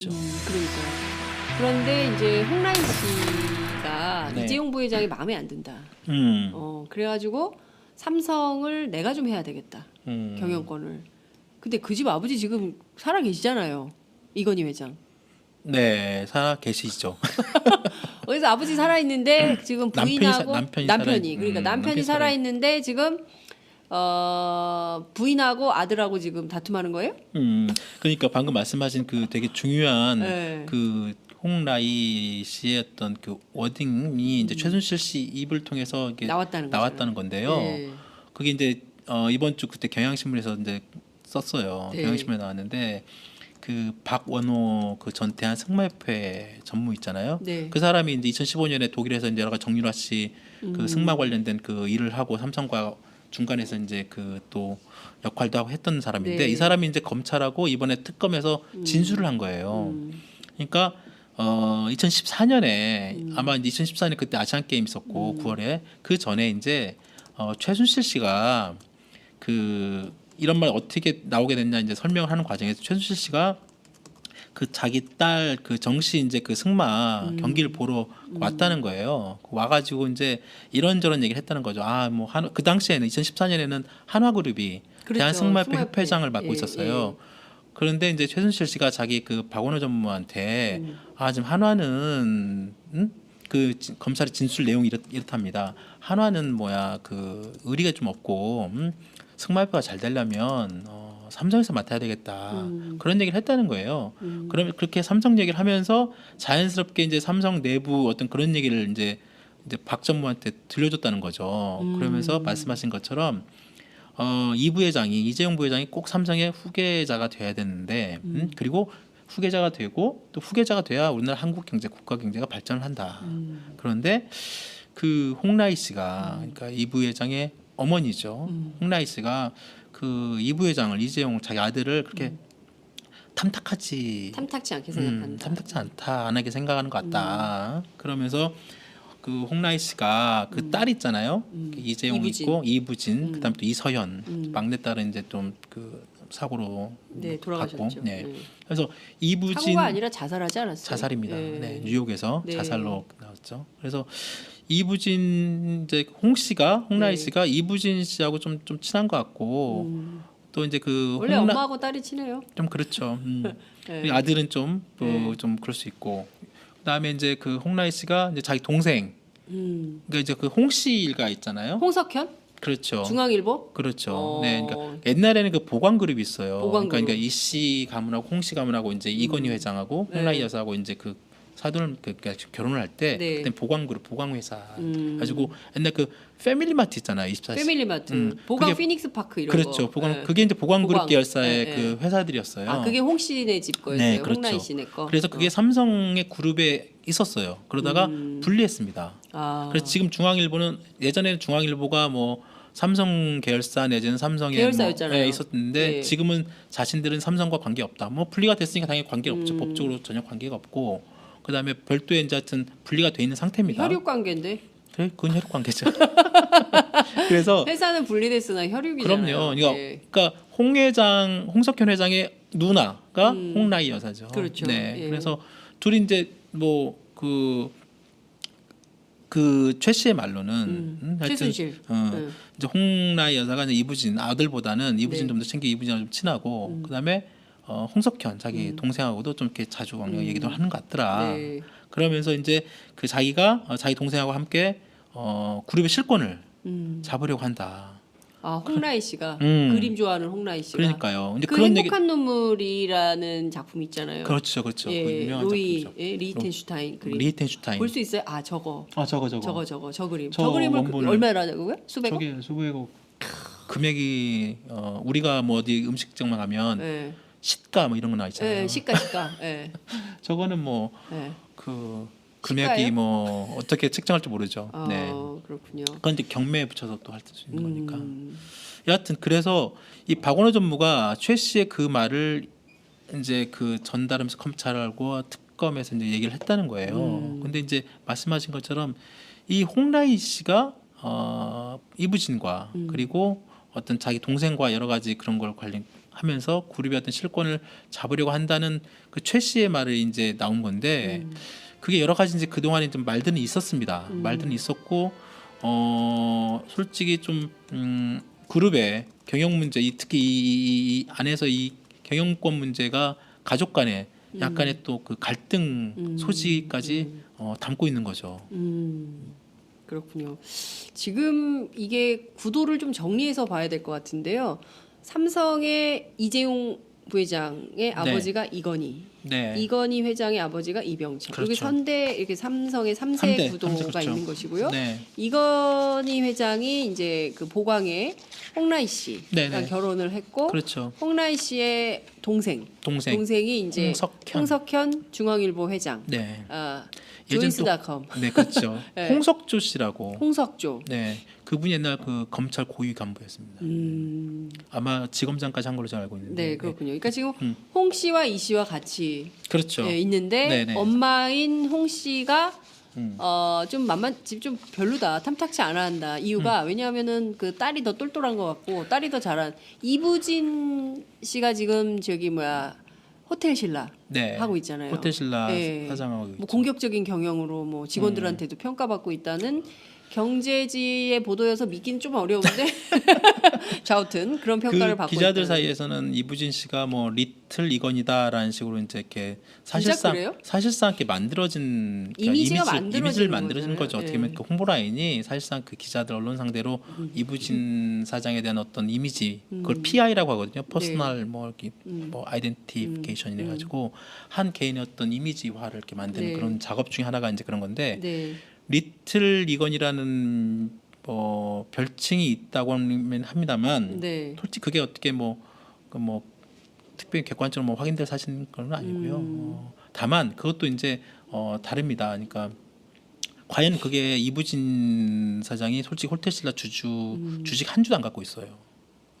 있죠. 그러니까요. 그런데 이제 홍라인 씨가 네. 이재용 부회장이 마음에 안 든다. 그래가지고 삼성을 내가 좀 해야 되겠다. 경영권을. 근데 그 집 아버지 지금 살아 계시잖아요. 이건희 회장. 네, 살아 계시죠. 그래서 아버지 살아 있는데 지금 부인하고 남편이 그러니까 남편이 살아 있는데 지금 부인하고 아들하고 지금 다툼하는 거예요? 그러니까 방금 말씀하신 그 되게 중요한 네. 그 홍라이 씨의 어떤 그 워딩이 이제 최순실 씨 입을 통해서 이게 나왔다는 건데요. 네. 그게 이제 이번 주 그때 경향신문에서 이제 썼어요. 네. 경향신문에 나왔는데 그 박원호 그 전 대한승마협회 전무 있잖아요. 네. 그 사람이 이제 2015년에 독일에서 이제 여러 가지 정유라 씨 그 승마 관련된 그 일을 하고 삼성과 중간에서 이제 그 또 역할도 하고 했던 사람인데 네. 이 사람이 이제 검찰하고 이번에 특검에서 진술을 한 거예요. 그러니까 2014년에 아마 이제 2014년 그때 아시안 게임 있었고 9월에 그 전에 이제 최순실 씨가 그 이런 말 어떻게 나오게 됐냐 이제 설명을 하는 과정에서 최순실 씨가 그 자기 딸 그 정씨 이제 그 승마 경기를 보러 왔다는 거예요. 와가지고 이제 이런저런 얘기를 했다는 거죠. 아 뭐 그 당시에는 2014년에는 한화그룹이 그렇죠. 대한승마협회 회장을 맡고 예, 있었어요. 그런데 이제 최순실 씨가 자기 그 박원호 전무한테 아 지금 한화는 검찰의 진술 내용이 이렇답니다. 한화는 뭐야 그 의리가 좀 없고 승마협회가 잘 되려면 삼성에서 맡아야 되겠다 그런 얘기를 했다는 거예요. 그러면 그렇게 삼성 얘기를 하면서 자연스럽게 이제 삼성 내부 어떤 그런 얘기를 이제 박 전무한테 들려줬다는 거죠. 그러면서 말씀하신 것처럼 이 부회장이 이재용 부회장이 꼭 삼성의 후계자가 돼야 되는데 그리고 후계자가 되고 또 후계자가 돼야 우리나라 한국 경제 국가 경제가 발전을 한다. 그런데 그 홍라희 씨가 그러니까 이 부회장의 어머니죠. 홍라희 씨가 그 이 부회장을 이재용 자기 아들을 그렇게 탐탁지 않게 생각한다. 탐탁지 않다 안하게 생각하는 것 같다. 그러면서 그 홍라희 씨가 그 딸 있잖아요. 그 이재용 이부진. 있고 이부진 그다음에 또 이서현 막내 딸은 이제 좀 그 사고로 네, 돌아가셨죠. 갔고, 네. 네. 그래서 이부진 사고가 아니라 자살하지 않았어요? 자살입니다. 네. 네, 뉴욕에서 네. 자살로 나왔죠. 그래서 이부진 이제 홍 씨가 홍라희 네. 씨가 이부진 씨하고 좀 친한 것 같고 또 이제 그 원래 엄마하고 딸이 친해요. 좀 그렇죠. 네. 아들은 좀 그럴 수 있고 그다음에 이제 그 홍라희 씨가 이제 자기 동생 그러니까 이제 그 홍 씨가 있잖아요. 홍석현? 그렇죠. 중앙일보? 그렇죠. 네, 그러니까 옛날에는 그 보관 그룹이 있어요. 그러니까 이 씨 가문하고 홍 씨 가문하고 이제 이건희 회장하고 홍라희 여사하고 이제 그 사돈 그러니까 결혼을 할 때 네. 그때 보관 그룹 보관 회사 가지고 옛날 그 패밀리마트 있잖아요. 24시. 패밀리마트, 보강 그게 피닉스 파크 이런 그렇죠. 거. 보관 네. 그게 이제 보관 그룹 계열사의 네, 그 회사들이었어요. 아, 그게 홍 씨네 집 거였어요. 네, 그렇죠. 홍라희 씨네 거. 그래서 그게 삼성의 그룹에 있었어요. 그러다가 분리했습니다. 아. 그래서 지금 중앙일보는 예전에는 중앙일보가 뭐 삼성 계열사 내지는 삼성의 계열사였잖아요. 뭐, 있었는데 네. 지금은 자신들은 삼성과 관계 없다. 뭐 분리가 됐으니까 당연히 관계 없죠. 법적으로 전혀 관계가 없고 그다음에 별도의 이제 하여튼 분리가 돼 있는 상태입니다. 혈육 관계인데. 그래, 그건 혈육 관계죠. 그래서 회사는 분리됐으나 혈육이잖아요. 그럼요. 그러니까, 예. 그러니까 홍석현 회장의 누나가 홍라희 여사죠. 그렇죠. 네, 예. 그래서 둘이 이제 뭐 최 씨의 말로는 하여튼 최순실. 이제 홍라희 여사가 이제 이부진 아들보다는 이부진 네. 좀 더 챙기 이부진하고 좀 친하고 그다음에 홍석현 자기 동생하고도 좀 이렇게 자주 얘기도 하는 것 같더라. 네. 그러면서 이제 그 자기가 자기 동생하고 함께 그룹의 실권을 잡으려고 한다. 아, 홍라희 씨가 그림 좋아하는 홍라희 씨가. 그러니까요. 이제 그 그런 얘기 행복한 눈물이라는 작품 있잖아요. 그렇죠. 그 예, 유명한 로이 작품이죠. 예, 리히텐슈타인 그림. 리히텐슈타인. 볼 수 있어요? 아, 저거. 저 그림. 저 저 그림을 원본을- 얼마라고요? 수백억? 저게 수백억 금액이 우리가 뭐 어디 음식점만 가면 예. 시가 뭐 이런 거 나와 있잖아요. 예, 시가. 예. 저거는 뭐 예. 그 시가예요? 금액이 뭐 어떻게 측정할지 모르죠. 아, 네. 그렇군요. 그건 이제 경매에 붙여서 또 할 수 있는 거니까. 여하튼 그래서 이 박원호 전무가 최 씨의 그 말을 이제 그 전달하면서 검찰하고 특검에서 이제 얘기를 했다는 거예요. 근데 이제 말씀하신 것처럼 이 홍라희 씨가 이부진과 그리고 어떤 자기 동생과 여러 가지 그런 걸 관련 하면서 그룹의 어떤 실권을 잡으려고 한다는 그 최 씨의 말을 이제 나온 건데 그게 여러 가지 이제 그 동안에 좀 말들은 있었습니다. 말들은 있었고 솔직히 좀 그룹의 경영 문제, 특히 이 안에서 이 경영권 문제가 가족 간에 약간의 또 그 갈등 소지까지 담고 있는 거죠. 그렇군요. 지금 이게 구도를 좀 정리해서 봐야 될 것 같은데요. 삼성의 이재용 부회장의 아버지가 이건희, 네. 이건희 회장의 아버지가 이병철. 그렇죠. 여기 선대 이렇게 삼성의 3세 구도가 그렇죠. 있는 것이고요. 네. 이건희 회장이 이제 그 보광의 홍라희 씨랑 네네. 결혼을 했고, 그렇죠. 홍라희 씨의 동생이 이제 홍석현 중앙일보 회장. 네. 예전 조이스닷컴. 네, 그렇죠. 네. 홍석조 씨라고. 홍석조. 네, 그분이 옛날 그 검찰 고위 간부였습니다. 아마 지검장까지 한 걸로 제가 알고 있는데. 네, 그렇군요. 그러니까 지금 홍 씨와 이 씨와 같이 그렇죠. 있는데 네네. 엄마인 홍 씨가 좀 별로다, 탐탁치 않아 한다. 이유가 왜냐하면은 그 딸이 더 똘똘한 것 같고 딸이 더 잘한 이부진 씨가 지금 호텔 신라 네. 하고 있잖아요. 호텔 신라 네. 사장하고 뭐 공격적인 경영으로 뭐 직원들한테도 평가받고 있다는 경제지의 보도여서 믿기는 좀 어려운데 좌우튼 그런 평가를 받고 기자들 있다는. 사이에서는 이부진 씨가 뭐 리틀 이건이다라는 식으로 이제 이렇게 그래요? 사실상 이렇게 만들어진 이미지를 만들어진 거죠. 어떻게 보면 그 홍보 라인이 사실상 그 기자들 언론 상대로 이부진 사장에 대한 어떤 이미지 그걸 PI라고 하거든요. 퍼스널 뭐 이렇게 뭐 아이덴티피케이션이 돼 가지고 한 개인의 어떤 이미지화를 이렇게 만드는 그런 작업 중에 하나가 이제 그런 건데 리틀 이건이라는 별칭이 있다고 합니다만 솔직히 그게 어떻게 특별히 객관적으로 확인될 사실은 그건 아니고요. 다만 그것도 이제 다릅니다. 그러니까 과연 그게 이부진 사장이 솔직히 호텔신라 주식 한 주도 안 갖고 있어요.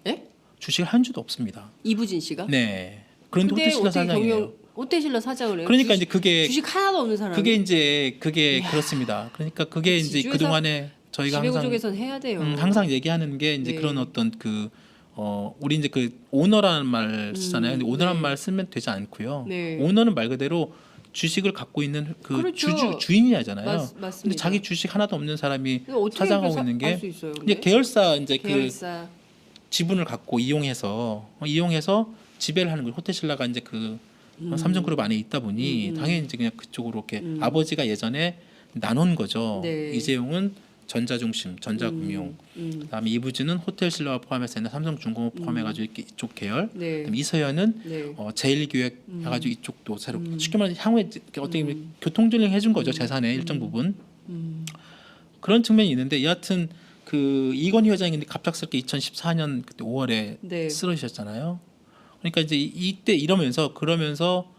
예? 주식 한 주도 없습니다. 이부진 씨가? 네. 그런데 호텔신라 사장이에요. 호텔신라 사장을 해요. 그러니까 이제 그게 주식 하나도 없는 사람. 그게 그렇습니다. 그러니까 그게 이제 그 동안에 저희가 지배구조에선 해야 돼요. 항상 얘기하는 게 이제 그런 어떤 우리 이제 그 오너라는 말 쓰잖아요. 근데 오너라는 말 쓰면 되지 않고요. 오너는 말 그대로 주식을 갖고 있는 그 그렇죠. 주인이잖아요. 맞습니다. 근데 자기 주식 하나도 없는 사람이 어떻게 사장하고 있는 게 이제 계열사 그 지분을 갖고 이용해서 지배를 하는 거예요. 호텔신라가 이제 그 삼성그룹 안에 있다 보니 당연히 이제 그냥 그쪽으로 이렇게 아버지가 예전에 나눈 거죠. 이재용은 전자중심, 전자금융, 그다음에 이부진은 호텔신라와 포함해서 삼성중공업 포함해가지고 이쪽 계열, 그다음에 이서연은 제일기획 해가지고 이쪽도 새로 쉽게 말해서 향후에 어떻게 보면 교통전ling 해준 거죠. 재산의 일정 부분 그런 측면이 있는데 여하튼 그 이건희 회장이 갑작스럽게 2014년 그때 5월에 쓰러지셨잖아요. 그러니까 이제 이때 그러면서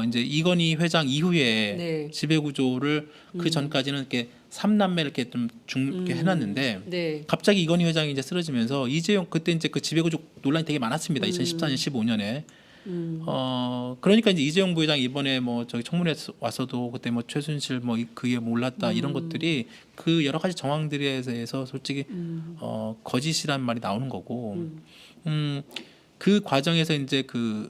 이제 이건희 회장 이후에 지배 구조를 그 전까지는 이렇게 삼남매를 이렇게 이렇게 해놨는데 갑자기 이건희 회장이 이제 쓰러지면서 이재용 그때 이제 그 지배 구조 논란이 되게 많았습니다. 2014년 15년에. 그러니까 이제 이재용 부회장 이번에 저기 청문회 와서도 그때 최순실 그게 몰랐다 이런 것들이 그 여러 가지 정황들에 대해서 솔직히 거짓이란 말이 나오는 거고 그 과정에서 이제 그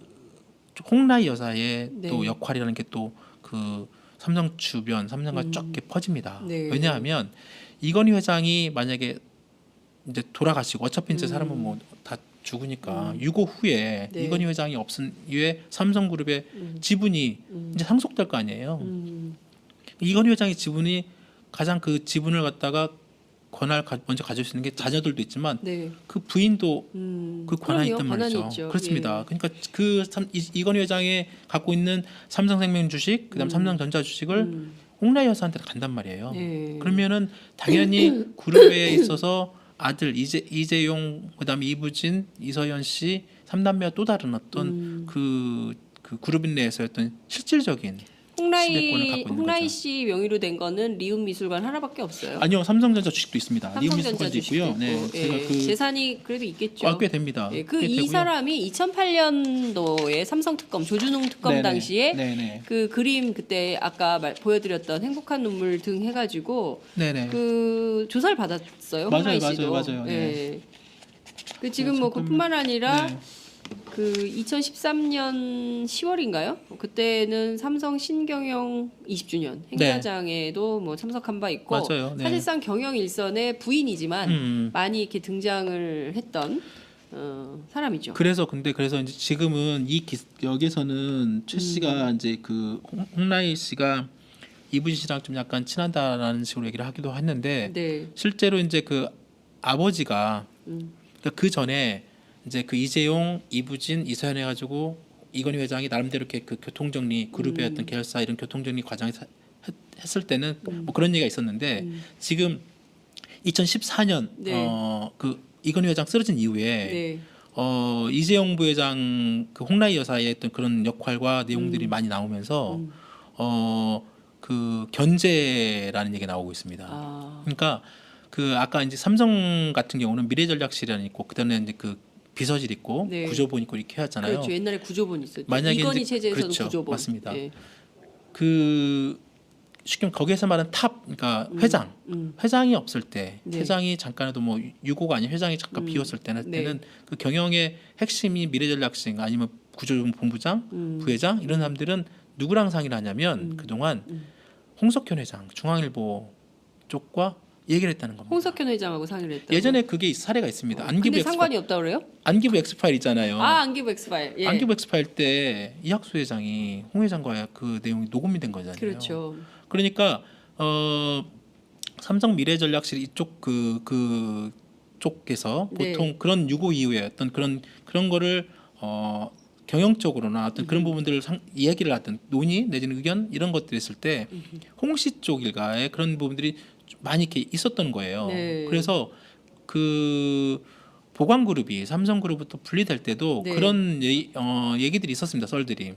홍라희 여사의 또 역할이라는 게 또 그 삼성 주변 삼성과 쫙 이렇게 퍼집니다. 왜냐하면 이건희 회장이 만약에 이제 돌아가시고 어차피 이제 사람은 다 죽으니까 유고 후에 이건희 회장이 없은 이후에 삼성그룹의 지분이 이제 상속될 거 아니에요. 이건희 회장의 지분이 가장 그 지분을 갖다가 권한을 먼저 가질 수 있는 게 자녀들도 있지만 그 부인도 그 권한이 있단 말이죠. 그렇습니다. 그러니까 이건희 회장이 갖고 있는 삼성생명 주식, 그다음 삼성전자 주식을 홍라희 여사한테 간단 말이에요. 그러면은 당연히 그룹에 있어서 아들 이재용, 그다음에 이부진, 이서연 씨 3남매와 또 다른 어떤 그 그룹 내에서 어떤 실질적인 홍라희 씨 명의로 된 거는 리움미술관 하나밖에 없어요. 아니요, 삼성전자 주식도 있습니다. 리움미술관도 있고요. 재산이 그래도 있겠죠. 꽤 됩니다. 이 사람이 2008년도에 삼성특검 조준웅 특검 당시에 그 그림 그때 아까 보여드렸던 행복한 눈물 등 해가지고 그 조사를 받았어요. 홍라희 씨도. 맞아요. 그 지금 그뿐만 아니라 그 2013년 10월인가요? 그때는 삼성 신경영 20주년 행사장에도 뭐 참석한 바 있고 맞아요. 네. 사실상 경영 일선의 부인이지만 많이 이렇게 등장을 했던 사람이죠. 그래서 이제 지금은 여기서는 최 씨가 이제 그 홍라희 씨가 이부진 씨랑 좀 약간 친하다라는 식으로 얘기를 하기도 했는데 네. 실제로 이제 그 아버지가 그러니까 그 전에 이제 그 이재용, 이부진, 이서연 해가지고 이건희 회장이 나름대로 이렇게 그 교통정리 그룹의 어떤 계열사 이런 교통정리 과정에 했을 때는 뭐 그런 얘기가 있었는데 지금 2014년 네. 그 이건희 회장 쓰러진 이후에 네. 이재용 부회장 그 홍라희 여사의 어떤 그런 역할과 내용들이 많이 나오면서 그 견제라는 얘기가 나오고 있습니다. 아. 그러니까 그 아까 이제 삼성 같은 경우는 미래전략실이 있고 그다음에 이제 그 비서실 있고 네. 구조본 있고 이렇게 해왔잖아요. 그렇죠. 옛날에 구조본 있었죠. 만약에 이건희 이제- 체제에서는 그렇죠. 구조본. 맞습니다. 예. 그 쉽게 말하면 거기에서 말하는 탑, 그러니까 회장, 회장이 없을 때, 네. 회장이 잠깐이라도 뭐 유고가 아닌 회장이 잠깐 비었을 때는 네. 그 경영의 핵심이 미래전략실 아니면 구조본부장, 부회장 이런 사람들은 누구랑 상의를 하냐면 그동안 홍석현 회장, 중앙일보 쪽과 얘기를 했다는 겁니다. 홍석현 회장하고 상의를 했다. 예전에 그게 사례가 있습니다. 안기부 근데 상관이 없다 그래요? 안기부 엑스파일 있잖아요. 아, 안기부 엑스파일. 예. 안기부 엑스파일 때 이학수 회장이 홍 회장과 그 내용이 녹음이 된 거잖아요. 그렇죠. 그러니까 삼성 미래전략실 이쪽 그 쪽에서 네. 보통 그런 유고 이후에 어떤 그런 거를 경영적으로나 어떤 그런 부분들을 이야기를 하든 논의 내지는 의견 이런 것들이 있을 때 홍씨 쪽 일가에 그런 부분들이 많이 이렇게 있었던 거예요. 네. 그래서 그 보광그룹이 삼성그룹부터 분리될 때도 네. 그런 얘기들이 있었습니다. 썰들이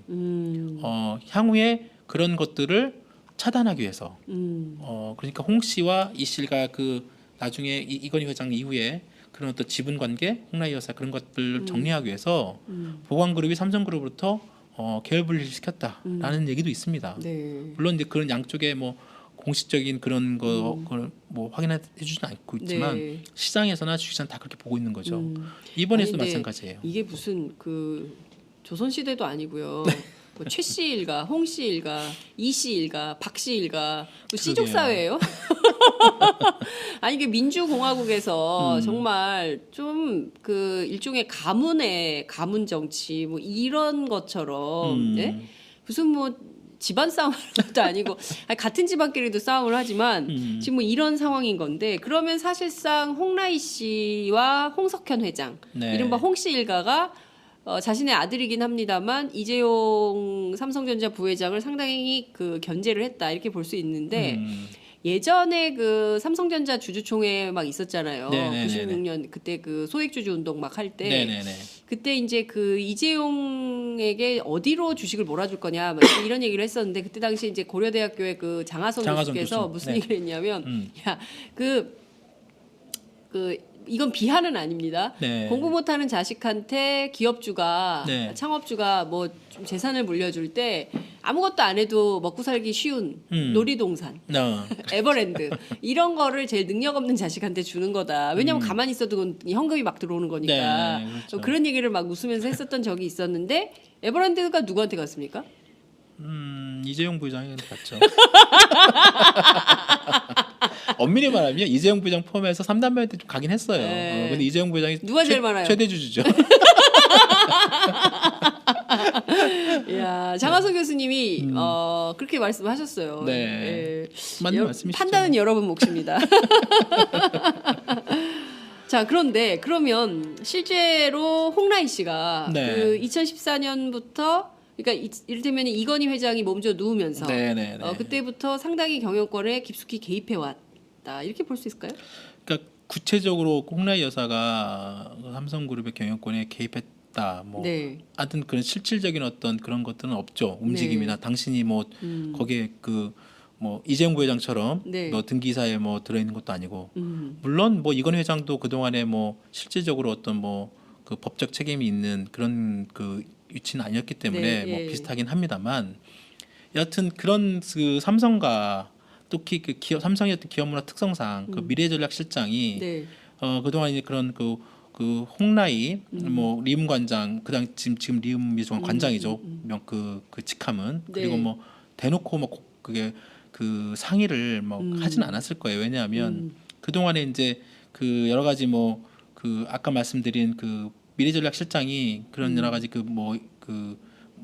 향후에 그런 것들을 차단하기 위해서 그러니까 홍 씨와 이 씨가 그 나중에 이건희 회장 이후에 그런 어떤 지분 관계, 홍라희 여사 그런 것들을 정리하기 위해서 보광그룹이 삼성그룹으로부터 계열 분리를 시켰다라는 얘기도 있습니다. 네. 물론 이제 그런 양쪽에 뭐 공식적인 그런 걸 뭐 확인해 주지는 않고 있지만 네. 시장에서나 주식시장 다 그렇게 보고 있는 거죠. 이번에서도 아니, 근데 마찬가지예요. 이게 무슨 그 조선시대도 아니고요. 뭐 최 씨 일가, 홍 씨 일가, 이 씨 일가, 박 씨 일가, 뭐 씨족 그러게요. 사회예요? 아니 이게 민주공화국에서 정말 좀 그 일종의 가문 정치 뭐 이런 것처럼 예? 무슨 뭐 집안 싸움도 아니고 아니, 같은 집안끼리도 싸움을 하지만 지금 뭐 이런 상황인 건데 그러면 사실상 홍라희 씨와 홍석현 회장 네. 이른바 홍 씨 일가가 자신의 아들이긴 합니다만 이재용 삼성전자 부회장을 상당히 그 견제를 했다 이렇게 볼 수 있는데 예전에 그 삼성전자 주주총회 막 있었잖아요. 네네네네. 96년 그때 그 소액주주 운동 막 할 때 네네네. 그때 이제 그 이재용에게 어디로 주식을 몰아줄 거냐 막 이런 얘기를 했었는데 그때 당시 이제 고려대학교의 그 장하성 교수께서 교수. 무슨 네. 얘기를 했냐면 야 이건 비하는 아닙니다. 네. 공부 못하는 자식한테 기업주가 네. 창업주가 뭐 좀 재산을 물려줄 때 아무것도 안 해도 먹고 살기 쉬운 놀이동산, 에버랜드 이런 거를 제일 능력 없는 자식한테 주는 거다. 왜냐하면 가만히 있어도 그건 현금이 막 들어오는 거니까. 네, 그렇죠. 그런 얘기를 막 웃으면서 했었던 적이 있었는데 에버랜드가 누구한테 갔습니까? 이재용 부회장이 갔죠. 엄밀히 말하면 이재용 부회장 포함해서 3단계한테 좀 가긴 했어요. 네. 근데 이재용 부회장이 누가 제일 많아요? 최대 주주죠. 이야, 장하성 교수님이 그렇게 말씀하셨어요. 네. 예. 맞는 말씀이시죠. 판단은 여러분 몫입니다. 자, 그런데 그러면 실제로 홍라희 씨가 네. 그 2014년부터 그러니까 이를테면 이건희 회장이 몸져 누우면서 네네네. 그때부터 상당히 경영권에 깊숙이 개입해 왔다. 이렇게 볼 수 있을까요? 그러니까 구체적으로 홍라희 여사가 삼성그룹의 경영권에 개입했다. 뭐 네. 하여튼 그런 실질적인 어떤 그런 것들은 없죠. 움직임이나 당신이 뭐 거기에 그 뭐 이재용 부회장처럼 네. 뭐 등기사에 뭐 들어있는 것도 아니고 물론 뭐 이건희 회장도 그 동안에 뭐 실질적으로 어떤 뭐 그 법적 책임이 있는 그런 그 위치는 아니었기 때문에 네, 뭐 예. 비슷하긴 합니다만 여하튼 그런 그 삼성과 특히 그 기업 삼성의 어떤 기업 문화 특성상 그 미래전략실장이 네. 그동안 이제 그런 그 그 홍라희 뭐 리움 관장 그다음 지금 리움 미술관 관장이죠. 그 직함은 네. 그리고 뭐 대놓고 뭐 그게 그 상의를 뭐 하진 않았을 거예요. 왜냐하면 그 동안에 이제 그 여러 가지 뭐 그 아까 말씀드린 그 미래전략실장이 그런 여러 가지 그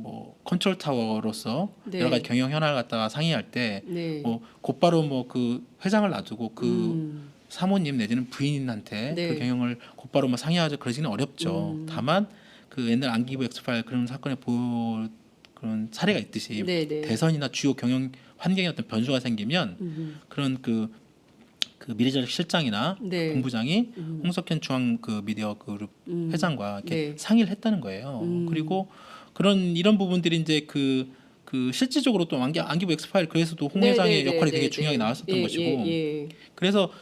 뭐 컨트롤 타워로서 네. 여러 가지 경영 현안을 갖다가 상의할 때 네. 뭐 곧바로 뭐 그 회장을 놔두고 그 사모님 내지는 부인한테 네. 그 경영을 곧바로 뭐 상의하자 그러지는 어렵죠. 다만 그 옛날 안기부 엑스파일 그런 사건에 그런 사례가 있듯이 네, 네. 대선이나 주요 경영 환경에 어떤 변수가 생기면 그런 그 미래전략 실장이나 네. 본부장이 홍석현 중앙 그 미디어 그룹 회장과 이렇게 네. 상의를 했다는 거예요. 그리고 이런 부분들이 이제 그 실질적으로 또 안기부 엑스파일 그래서도 홍 네, 회장의 네, 역할이 네, 되게 네, 중요하게 네. 나왔었던 예, 것이고 예, 예. 그래서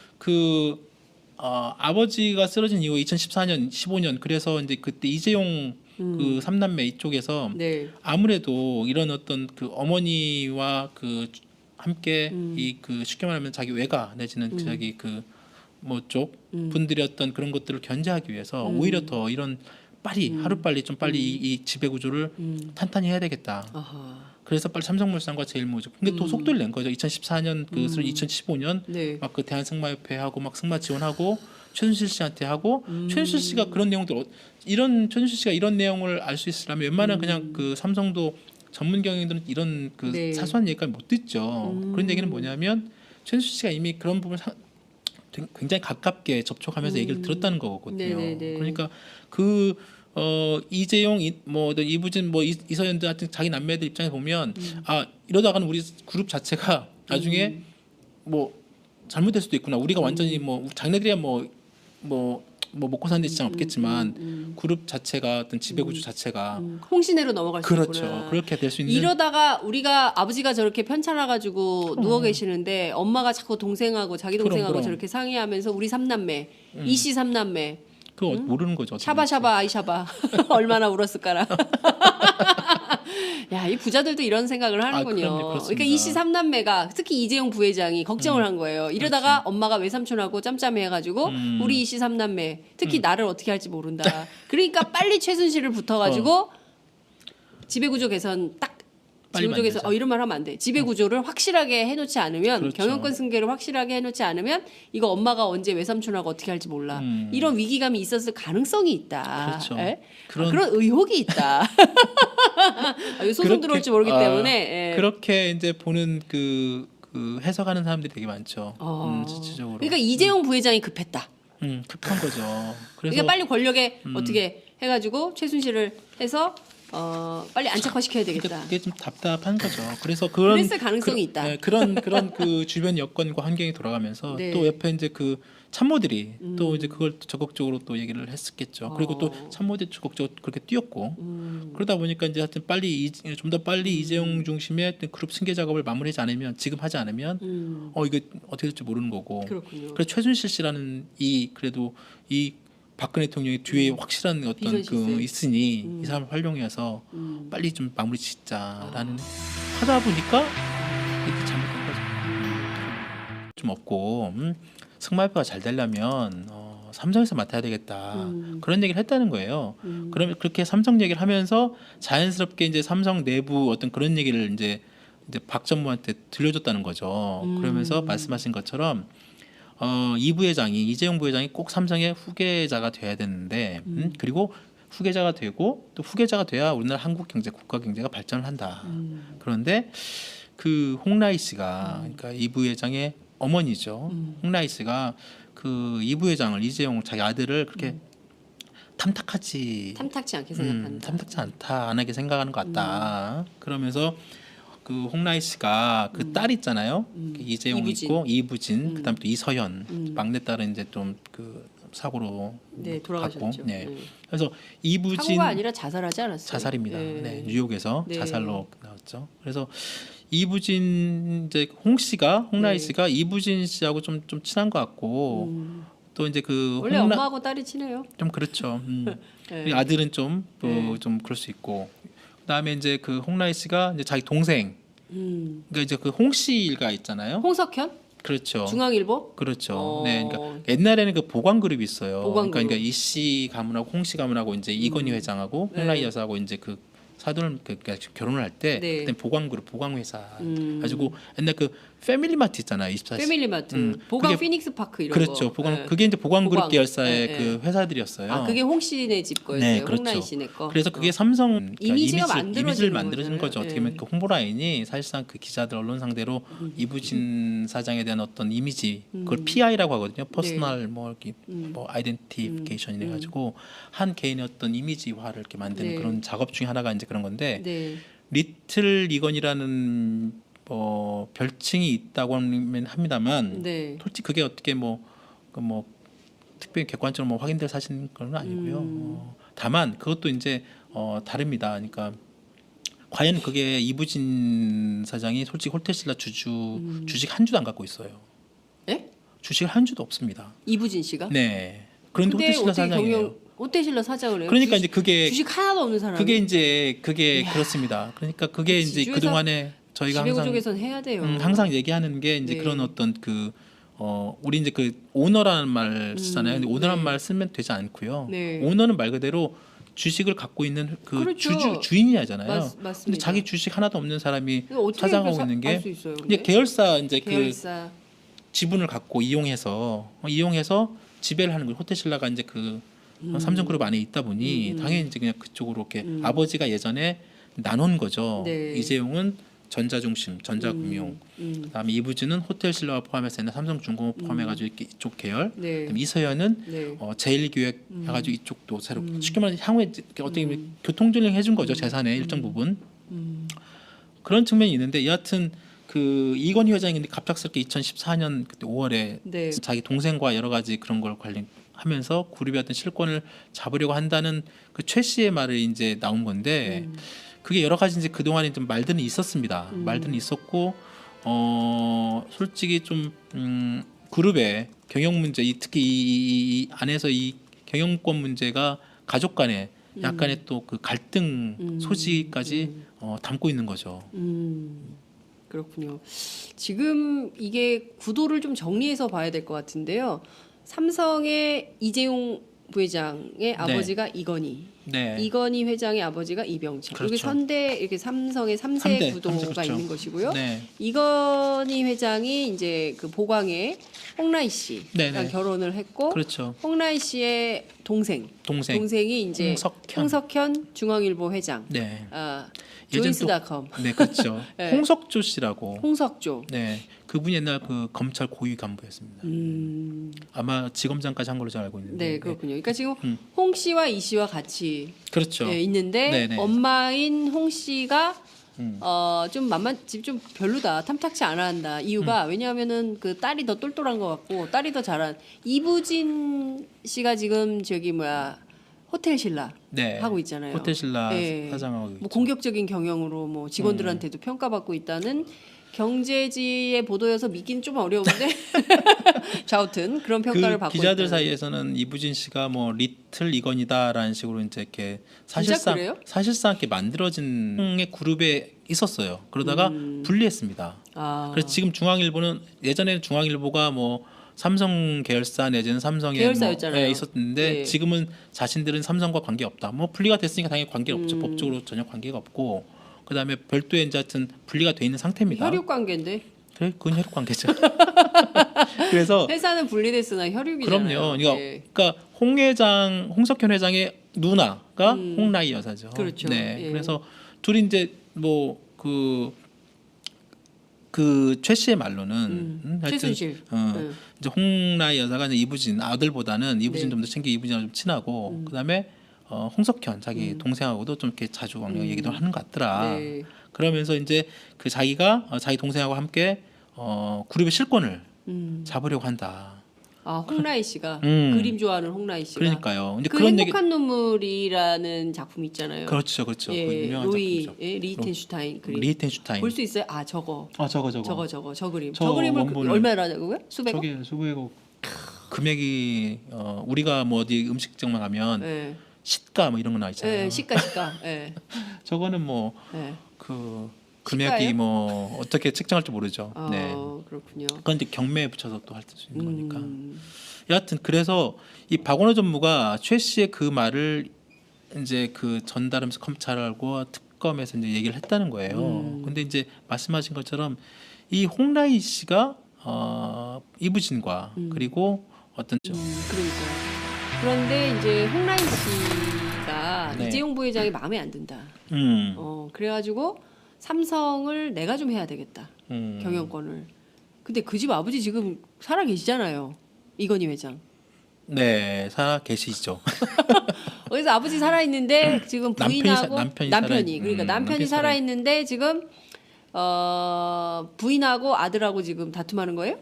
아버지가 쓰러진 이후 2014년, 15년 그래서 이제 그때 이재용 그 삼남매 이쪽에서 네. 아무래도 이런 어떤 그 어머니와 그 함께 이 그 쉽게 말하면 자기 외가 내지는 자기 그 뭐 쪽 분들의 어떤 그런 것들을 견제하기 위해서 오히려 더 이런 빨리 하루 빨리 좀 빨리 이 지배 구조를 탄탄히 해야 되겠다. 아하. 그래서 빨리 삼성물산과 제일모직 근데 또 속도를 낸 거죠. 2014년 그 2015년 네. 막 그 대한승마협회하고 막 승마 지원하고 최순실 씨한테 하고 최순실 씨가 그런 내용들 이런 최순실 씨가 이런 내용을 알 수 있으려면 웬만한 그냥 그 삼성도 전문 경영들은 이런 그 네. 사소한 얘기까지 못 듣죠. 그런 얘기는 뭐냐면 최순실 씨가 이미 그런 부분을 굉장히 가깝게 접촉하면서 얘기를 들었다는 거거든요. 네네네. 그러니까 이재용 뭐 이부진 뭐 이서연들 같은 자기 남매들 입장에 보면 이러다가는 우리 그룹 자체가 나중에 뭐 잘못될 수도 있구나. 우리가 완전히 뭐 자기네들이야 뭐 먹고 사는 데 지장 없겠지만 그룹 자체가 어떤 지배구조 자체가 홍신혜로 넘어갈 수 그렇죠. 있구나. 그렇게 될 수 있는 이러다가 우리가 아버지가 저렇게 편찮아가지고 누워 계시는데 엄마가 자꾸 동생하고 자기 동생하고 그럼. 저렇게 상의하면서 우리 삼남매, 이씨 삼남매, 그거 모르는 거죠. 어떻게 샤바샤바 아이샤바 얼마나 울었을까라. 야, 이 부자들도 이런 생각을 하는군요. 그럼요. 그렇습니다. 그러니까 이씨 삼남매가 특히 이재용 부회장이 걱정을 한 거예요. 이러다가 엄마가 외삼촌하고 짬짬해가지고 우리 이씨 삼남매 특히 나를 어떻게 할지 모른다. 그러니까 빨리 최순실을 붙어가지고 지배구조 개선 딱. 빨리 지배구조 개선 만들자. 이런 말 하면 안 돼. 지배구조를 확실하게 해놓지 않으면 그렇죠. 경영권 승계를 확실하게 해놓지 않으면 이거 엄마가 언제 외삼촌하고 어떻게 할지 몰라. 이런 위기감이 있었을 가능성이 있다. 그렇죠. 예? 그런- 그런 의혹이 있다. 소송 들어올지 모르기 때문에. 예. 그렇게 이제 보는 그 해석하는 사람들이 되게 많죠. 실질적으로. 그러니까 이재용 부회장이 급했다. 급한 거죠. 그래서 그러니까 빨리 권력에 어떻게 해가지고 최순실을 해서 빨리 안착화시켜야 되겠다. 그게 좀 답답한 거죠. 그래서 그랬을 가능성이 있다. 네, 그런 그 주변 여건과 환경이 돌아가면서 네. 또 옆에 이제 그 참모들이 또 이제 그걸 적극적으로 또 얘기를 했었겠죠. 그리고 또 참모들이 적극적으로 그렇게 뛰었고 그러다 보니까 이제 하여튼 좀 더 빨리 이재용 중심의 어떤 그룹 승계 작업을 마무리하지 않으면 지금 하지 않으면 이거 어떻게 될지 모르는 거고. 그렇군요. 그래서 최순실 씨라는 이 박근혜 대통령이 뒤에 확실한 어떤 비전 그 시스템. 있으니 이 사람을 활용해서 빨리 좀 마무리 짓자라는 하다 보니까 이렇게 잘못된 거죠. 좀 없고 승마협회가 잘 되려면 삼성에서 맡아야 되겠다 그런 얘기를 했다는 거예요. 그러면 그렇게 삼성 얘기를 하면서 자연스럽게 이제 삼성 내부 어떤 그런 얘기를 이제 박 전무한테 들려줬다는 거죠. 그러면서 말씀하신 것처럼 이 부회장이 이재용 부회장이 꼭 삼성의 후계자가 돼야 되는데 그리고 후계자가 되고 또 후계자가 돼야 우리나라 한국 경제 국가 경제가 발전을 한다. 그런데 그 홍라희 씨가 그러니까 이 부회장의 어머니죠. 홍라희 씨가 그 이 부회장을 이재용 자기 아들을 그렇게 탐탁지 않게 생각한다. 탐탁지 않다 안 하게 생각하는 것 같다. 그러면서 그 홍라희 씨가 그 딸 있잖아요. 그 이재용 이부진. 있고 이부진 그다음에 또 이서연 막내 딸은 이제 좀 그 사고로 네, 돌아가셨죠. 갔고, 네. 네. 그래서 이부진 사고가 아니라 자살하지 않았어요. 자살입니다. 네. 네, 뉴욕에서 네. 자살로 나왔죠. 그래서 이부진 이제 홍라희 네. 씨가 이부진 씨하고 좀 친한 것 같고 또 이제 그 원래 엄마하고 딸이 친해요. 좀 그렇죠. 네. 아들은 좀 그럴 수 있고 그다음에 이제 그 홍라희 씨가 이제 자기 동생 그러니까 이제 그 홍씨가 있잖아요. 홍석현? 그렇죠. 중앙일보? 그렇죠. 네, 그러니까 옛날에는 그 보관 그룹이 있어요. 보관 그러니까 그룹. 이씨 가문하고 홍씨 가문하고 이제 이건희 회장하고 네. 홍라희 여사하고 이제 그 사돈을 그러니까 결혼을 할 때 네. 그때 보관 그룹 보관 회사 가지고 옛날 그 패밀리마트 있잖아요. 24시. 패밀리마트, 보강 그게 피닉스 파크 이런 그렇죠. 거. 보관 네. 그게 이제 보관 그룹 보관. 계열사의 네, 그 회사들이었어요. 아, 그게 홍씨네 집 거였어요. 네, 그렇죠. 홍라희 씨네 거. 그래서 그게 삼성 그러니까 이미지가 이미지를 만들어지는 만들어주는 거죠. 거잖아요. 어떻게 보면 그 홍보 라인이 사실상 그 기자들 언론 상대로 이부진 사장에 대한 어떤 이미지 그걸 PI라고 하거든요. 퍼스널 뭐 이렇게 뭐 아이덴티피케이션 이래 가지고 한 개인의 어떤 이미지화를 이렇게 만드는 네. 그런 작업 중에 하나가 이제 그런 건데 네. 리틀 이건이라는 별칭이 있다고 합니다만 네. 솔직히 그게 어떻게 뭐 특별히 객관적으로 뭐 확인될 사실은 그건 아니고요. 다만 그것도 이제 다릅니다. 그러니까 과연 그게 이부진 사장이 솔직히 홀테슬라 주식 한 주도 안 갖고 있어요. 예? 주식 한 주도 없습니다. 이부진 씨가? 네. 그런데 근데 홀테슬라 어떻게 사장이에요. 홀테슬라 사장을 해요? 그러니까 이제 그게 주식 하나도 없는 사람이. 그게 그렇습니다. 그러니까 그게 이제 지주회사- 그 동안에 저희가 항상 지배구조개선 해야 돼요. 항상 얘기하는 게 이제 네. 그런 어떤 우리 이제 그 오너라는 말 쓰잖아요. 근데 오너라는 네. 말 쓰면 되지 않고요. 네. 오너는 말 그대로 주식을 갖고 있는 그 그렇죠. 주인이 하잖아요. 맞습니다. 근데 자기 주식 하나도 없는 사람이 이거 어떻게 사장하고 있는 게 수 있어요? 이제 계열사 이제 계열사. 그 지분을 갖고 이용해서 지배를 하는 거예요. 호텔신라가 이제 그 삼성그룹 안에 있다 보니 당연히 이제 그냥 그쪽으로 이렇게 아버지가 예전에 나눈 거죠. 네. 이재용은 전자중심, 전자금융, 그다음에 이부진은 호텔신라와 포함해서 있는 삼성중공업 포함해가지고 이렇게 이쪽 계열, 네. 그다음에 이서연은 네. 제일기획 해가지고 이쪽도 새로 쉽게 말해서 향후에 어떻게 보면 교통전ling 해준 거죠. 재산의 일정 부분. 그런 측면이 있는데 여하튼 그 이건희 회장이 갑작스럽게 2014년 그때 5월에 네. 자기 동생과 여러 가지 그런 걸 관련하면서 그룹의 어떤 실권을 잡으려고 한다는 그 최 씨의 말이 이제 나온 건데 그게 여러 가지 이제 그 동안에 좀 말들은 있었습니다. 말들은 있었고 솔직히 좀 그룹의 경영 문제, 특히 이 안에서 이 경영권 문제가 가족 간에 약간의 또 그 갈등 소지까지 담고 있는 거죠. 그렇군요. 지금 이게 구도를 좀 정리해서 봐야 될 것 같은데요. 삼성의 이재용 부회장의 아버지가 이건희, 네. 이건희 회장의 아버지가 이병철. 그렇죠. 이게 선대 이렇게 삼성의 3세 삼대, 구도가 삼세, 그렇죠. 있는 것이고요. 네. 이건희 회장이 이제 그 보광의 홍라희 씨랑 네네. 결혼을 했고, 그렇죠. 홍라희 씨의 동생이 이제 홍석현 중앙일보 회장. 네. 아, 조이스닷컴. 네, 그렇죠. 네. 홍석조 씨라고. 홍석조. 네. 그분이 옛날 그 검찰 고위 간부였습니다. 아마 지검장까지 한 걸로 잘 알고 있는데. 네, 그렇군요. 그러니까 지금 홍 씨와 이 씨와 같이 그렇죠. 있는데 네네. 엄마인 홍 씨가 좀 별로다, 탐탁치 않아 한다. 이유가 왜냐하면은 그 딸이 더 똘똘한 것 같고 딸이 더 잘한 이부진 씨가 지금 호텔신라 네. 하고 있잖아요. 호텔신라 예. 사장하고 뭐 있죠. 공격적인 경영으로 뭐 직원들한테도 평가받고 있다는 경제지의 보도여서 믿기는 좀 어려운데 좌우튼 그런 평가를 그 받고 기자들 있다는. 사이에서는 이부진 씨가 뭐 리틀 이건이다라는 식으로 이제 이렇게 그래요? 사실상 이렇게 만들어진 의 그룹에 있었어요. 그러다가 분리했습니다. 아. 그래서 지금 중앙일보는 예전에는 중앙일보가 뭐 삼성 계열사 내지는 삼성의 계열사였잖아요. 있었는데 네. 지금은 자신들은 삼성과 관계 없다. 뭐 분리가 됐으니까 당연히 관계 없죠. 법적으로 전혀 관계가 없고 그다음에 별도의 이제 하여튼 분리가 돼 있는 상태입니다. 혈육 관계인데. 그래, 그건 혈육 관계죠. 그래서 회사는 분리됐으나 혈육이잖아요. 그럼요. 예. 그러니까 홍석현 회장의 누나가 홍라희 여사죠. 그렇죠. 네. 예. 그래서 둘이 이제 뭐 그 최 씨의 말로는 하여튼 최순실. 이제 홍라희 여사가 이제 이부진 아들보다는 이부진 네. 좀 더 챙기 이부진하고 좀 친하고 그다음에 홍석현 자기 동생하고도 좀 이렇게 자주 얘기도 하는 것 같더라. 네. 그러면서 이제 그 자기가 자기 동생하고 함께 그룹의 실권을 잡으려고 한다. 아, 홍라희 씨가 그림 좋아하는 홍라희 씨가. 그러니까요. 이제 그 그런 행복한 눈물이라는 작품 있잖아요. 그렇죠. 그 예, 유명한 로이 작품이죠. 리히텐슈타인 그림. 리히텐슈타인. 볼 수 있어요? 아, 저거. 저 그림. 저 저 그림을 원본을- 얼마라고요? 수백억? 저게 수백억 금액이 우리가 뭐 어디 음식점만 가면 예. 시가 뭐 이런 거 나와 있잖아요. 예, 시가. 예. 저거는 뭐 예. 그 시가예요? 금액이 뭐 어떻게 책정할지 모르죠. 네. 그렇군요. 그건 이제 경매에 붙여서 또 할 수 있는 거니까. 여하튼 그래서 이 박원호 전무가 최 씨의 그 말을 이제 그 전달하면서 검찰하고 특검에서 이제 얘기를 했다는 거예요. 근데 이제 말씀하신 것처럼 이 홍라희 씨가 이부진과 그리고 어떤 그러니까요. 그런데 이제 홍라희 씨가 네. 이재용 부회장이 마음에 안 든다. 그래가지고 삼성을 내가 좀 해야 되겠다. 경영권을. 근데 그 집 아버지 지금 살아 계시잖아요. 이건희 회장. 네, 살아 계시죠. 그래서 아버지 살아 있는데 지금 부인하고 남편이 그러니까 남편이 살아 있는데 지금 부인하고 아들하고 지금 다툼하는 거예요?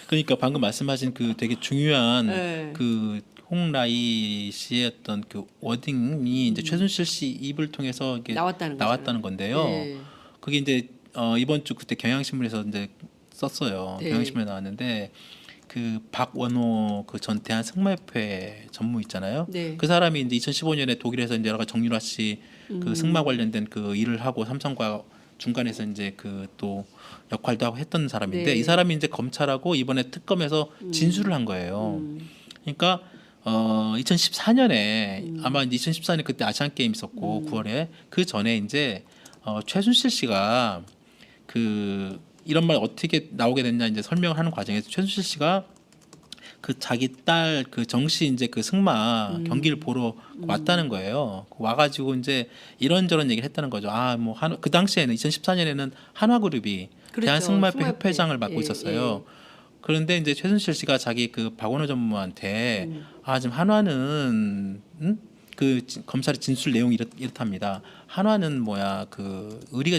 그러니까 방금 말씀하신 그 되게 중요한 네. 그 홍라희 씨의 어떤 그 워딩이 이제 최순실 씨 입을 통해서 이게 나왔다는 건데요. 네. 그게 이제 이번 주 그때 경향신문에서 이제 썼어요. 네. 경향신문에 나왔는데 그 박원호 그 전 대한승마협회 전무 있잖아요. 네. 그 사람이 이제 2015년에 독일에서 이제 여러 가지 정유라 씨 그 승마 관련된 그 일을 하고 삼성과 중간에서 이제 그 또 역할도 하고 했던 사람인데 네. 이 사람이 이제 검찰하고 이번에 특검에서 진술을 한 거예요. 그러니까 2014년에 아마 이제 2014년 그때 아시안 게임 있었고 9월에 그 전에 이제 최순실 씨가 그 이런 말 어떻게 나오게 됐냐 이제 설명을 하는 과정에서 최순실 씨가 그 자기 딸 그 정씨 이제 그 승마 경기를 보러 왔다는 거예요. 와가지고 이제 이런저런 얘기를 했다는 거죠. 아 뭐 그 당시에는 2014년에는 한화그룹이 그렇죠. 대한승마협회 협회장을 맡고 예, 있었어요. 그런데 이제 최순실 씨가 자기 그 박원호 전무한테 아 지금 한화는 검찰의 진술 내용이 이렇답니다. 한화는 뭐야 그 의리가